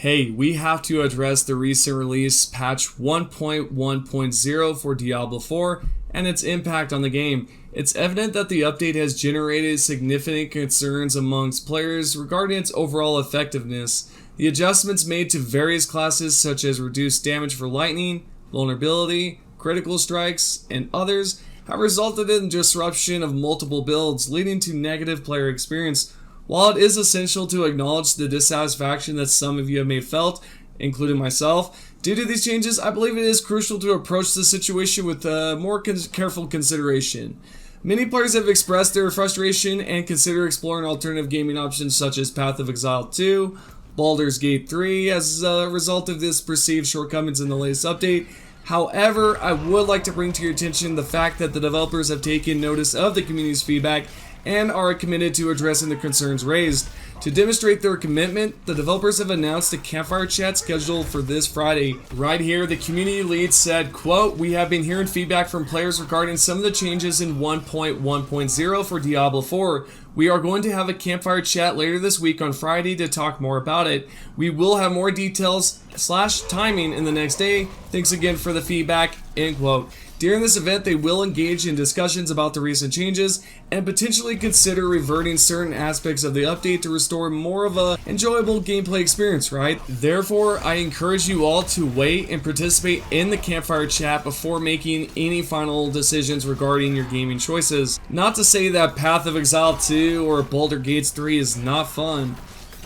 Hey, we have to address the recent release patch 1.1.0 for Diablo 4 and its impact on the game. It's evident that the update has generated significant concerns amongst players regarding its overall effectiveness. The adjustments made to various classes such as reduced damage for lightning, vulnerability, critical strikes, and others have resulted in disruption of multiple builds, leading to negative player experience. While it is essential to acknowledge the dissatisfaction that some of you may have felt, including myself, due to these changes, I believe it is crucial to approach the situation with more careful consideration. Many players have expressed their frustration and consider exploring alternative gaming options such as Path of Exile 2, Baldur's Gate 3 as a result of this perceived shortcomings in the latest update. However, I would like to bring to your attention the fact that the developers have taken notice of the community's feedback and are committed to addressing the concerns raised. To demonstrate their commitment, the developers have announced a campfire chat scheduled for this Friday. Right here, the community lead said, quote, "We have been hearing feedback from players regarding some of the changes in 1.1.0 for Diablo 4. We are going to have a campfire chat later this week on Friday to talk more about it. We will have more details / timing in the next day. Thanks again for the feedback," end quote. During this event, they will engage in discussions about the recent changes and potentially consider reverting certain aspects of the update to restore more of a enjoyable gameplay experience, right? Therefore, I encourage you all to wait and participate in the campfire chat before making any final decisions regarding your gaming choices. Not to say that Path of Exile 2 or Baldur's Gate 3 is not fun.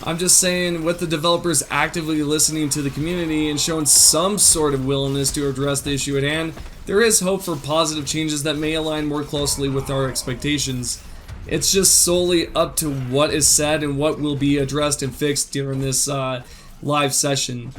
I'm just saying, with the developers actively listening to the community and showing some sort of willingness to address the issue at hand, there is hope for positive changes that may align more closely with our expectations. It's just solely up to what is said and what will be addressed and fixed during this live session.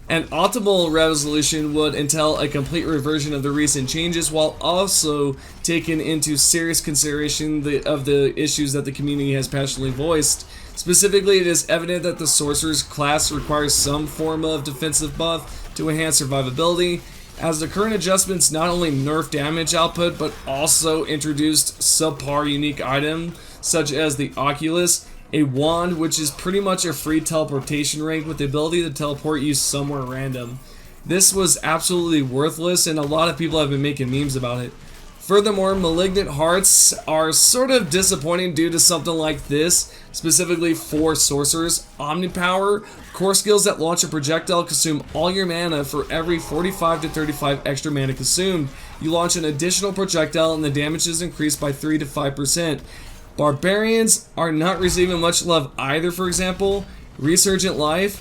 An optimal resolution would entail a complete reversion of the recent changes while also taking into serious consideration of the issues that the community has passionately voiced. Specifically, it is evident that the Sorcerer's class requires some form of defensive buff to enhance survivability, as the current adjustments not only nerf damage output but also introduced subpar unique items such as the Oculus, a wand which is pretty much a free teleportation ring with the ability to teleport you somewhere random. This was absolutely worthless and a lot of people have been making memes about it. Furthermore, Malignant Hearts are sort of disappointing due to something like this, specifically for Sorcerers. Omnipower, core skills that launch a projectile consume all your mana for every 45 to 35 extra mana consumed. You launch an additional projectile and the damage is increased by 3 to 5%. Barbarians are not receiving much love either. For example, Resurgent Life.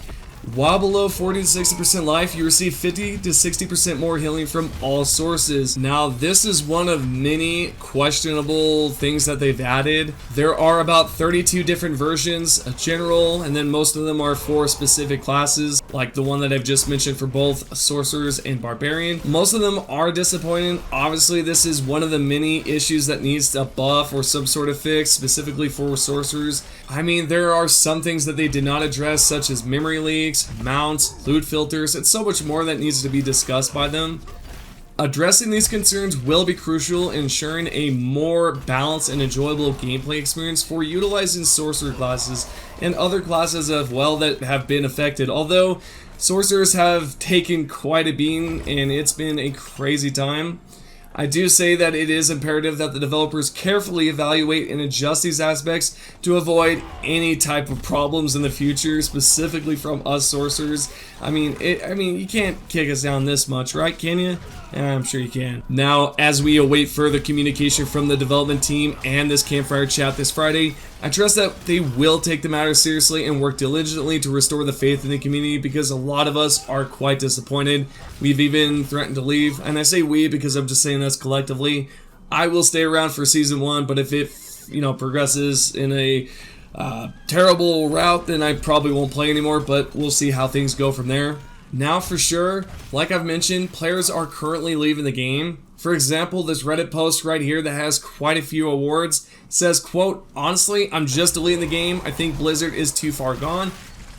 While below 40 to 60% life, you receive 50 to 60% more healing from all sources. Now, this is one of many questionable things that they've added. There are about 32 different versions, a general, and then most of them are for specific classes, like the one that I've just mentioned for both Sorcerers and Barbarian. Most of them are disappointing. Obviously, this is one of the many issues that needs a buff or some sort of fix, specifically for Sorcerers. I mean, there are some things that they did not address, such as memory leaks, mounts, loot filters, and so much more that needs to be discussed by them. Addressing these concerns will be crucial in ensuring a more balanced and enjoyable gameplay experience for utilizing sorcerer classes and other classes as well that have been affected. Although sorcerers have taken quite a beating and it's been a crazy time, I do say that it is imperative that the developers carefully evaluate and adjust these aspects to avoid any type of problems in the future, specifically from us sorcerers. I mean, you can't kick us down this much, right? Can you? Yeah, I'm sure you can. Now, as we await further communication from the development team and this campfire chat this Friday, I trust that they will take the matter seriously and work diligently to restore the faith in the community, because a lot of us are quite disappointed. We've even threatened to leave, and I say we because I'm just saying that's collectively. I will stay around for season 1, but if it, progresses in a terrible route, then I probably won't play anymore, but we'll see how things go from there. Now, for sure, like I've mentioned, players are currently leaving the game. For example, this Reddit post right here that has quite a few awards says, quote, "Honestly, I'm just deleting the game. I think Blizzard is too far gone."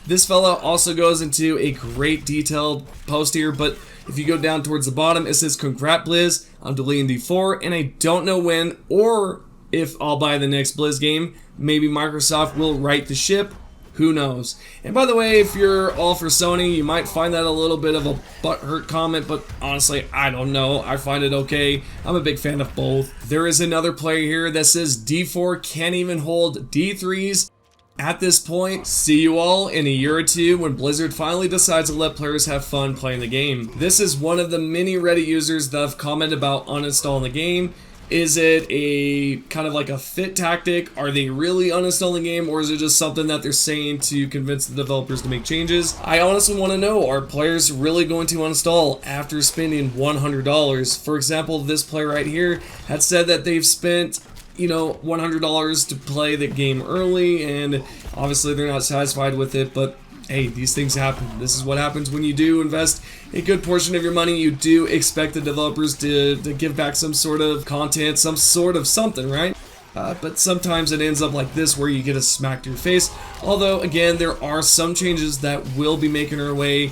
This fella also goes into a great detailed post here, but if you go down towards the bottom, it says, "Congrats, Blizz. I'm deleting D4, and I don't know when or if I'll buy the next Blizz game. Maybe Microsoft will right the ship. Who knows? And by the way, if you're all for Sony, you might find that a little bit of a butthurt comment, but honestly, I don't know. I find it okay. I'm a big fan of both. There is another player here that says D4 can't even hold D3s. At this point, see you all in a year or two when Blizzard finally decides to let players have fun playing the game. This is one of the many Reddit users that have commented about uninstalling the game. Is it a kind of like a fit tactic? Are they really uninstalling the game, or is it just something that they're saying to convince the developers to make changes? I honestly want to know, are players really going to uninstall after spending $100? For example, this player right here had said that they've spent, you know, $100 to play the game early, and obviously they're not satisfied with it, but hey, these things happen. This is what happens when you do invest a good portion of your money. You do expect the developers to give back some sort of content, some sort of something, right? But sometimes it ends up like this where you get a smack to your face. Although, again, there are some changes that will be making their way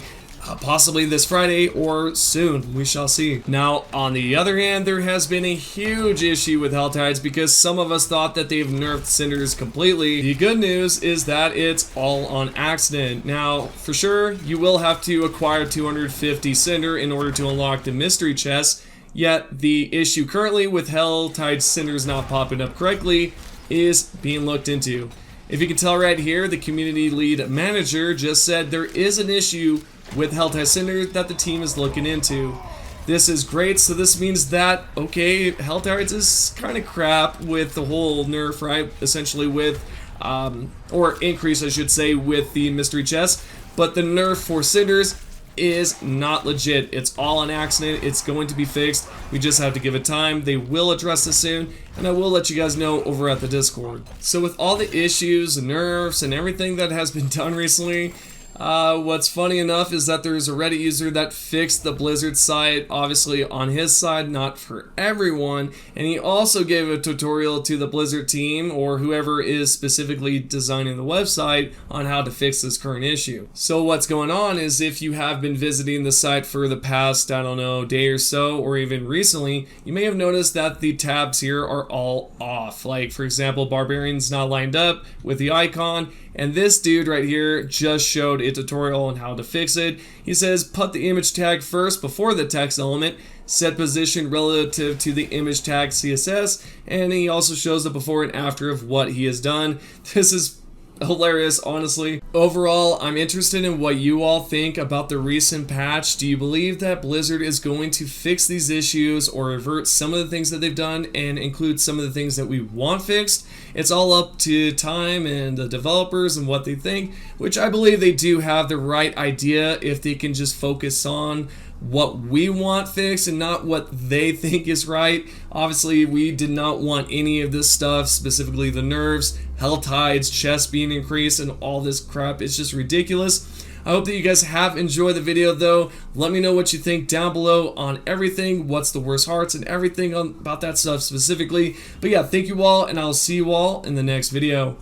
possibly this Friday or soon. We shall see. Now, on the other hand, there has been a huge issue with Helltides because some of us thought that they've nerfed Cinders completely. The good news is that it's all on accident. Now, for sure, you will have to acquire 250 Cinder in order to unlock the mystery chest, yet the issue currently with Helltide Cinders not popping up correctly is being looked into. If you can tell right here, the community lead manager just said there is an issue with Helltide Cinder that the team is looking into. This is great, so this means that, okay, Helltides is kind of crap with the whole nerf, right? Essentially with, or increase I should say, with the mystery chest, but the nerf for Cinders is not legit. It's all an accident. It's going to be fixed. We just have to give it time. They will address this soon, and I will let you guys know over at the Discord. So with all the issues and nerfs and everything that has been done recently, what's funny enough is that there's a Reddit user that fixed the Blizzard site, obviously on his side, not for everyone, and he also gave a tutorial to the Blizzard team, or whoever is specifically designing the website, on how to fix this current issue. So what's going on is, if you have been visiting the site for the past, I don't know, day or so, or even recently, you may have noticed that the tabs here are all off. Like, for example, Barbarian's not lined up with the icon, and this dude right here just showed a tutorial on how to fix it. He says put the image tag first before the text element, set position relative to the image tag CSS, and he also shows the before and after of what he has done. This is hilarious, honestly. Overall, I'm interested in what you all think about the recent patch. Do you believe that Blizzard is going to fix these issues or revert some of the things that they've done and include some of the things that we want fixed? It's all up to time and the developers and what they think, which I believe they do have the right idea if they can just focus on what we want fixed and not what they think is right. Obviously, we did not want any of this stuff, specifically the nerfs, Helltides, chests being increased, and all this crap. It's just ridiculous. I hope that you guys have enjoyed the video, though. Let me know what you think down below on everything, what's the worst hearts, and everything about that stuff specifically. But yeah, thank you all, and I'll see you all in the next video.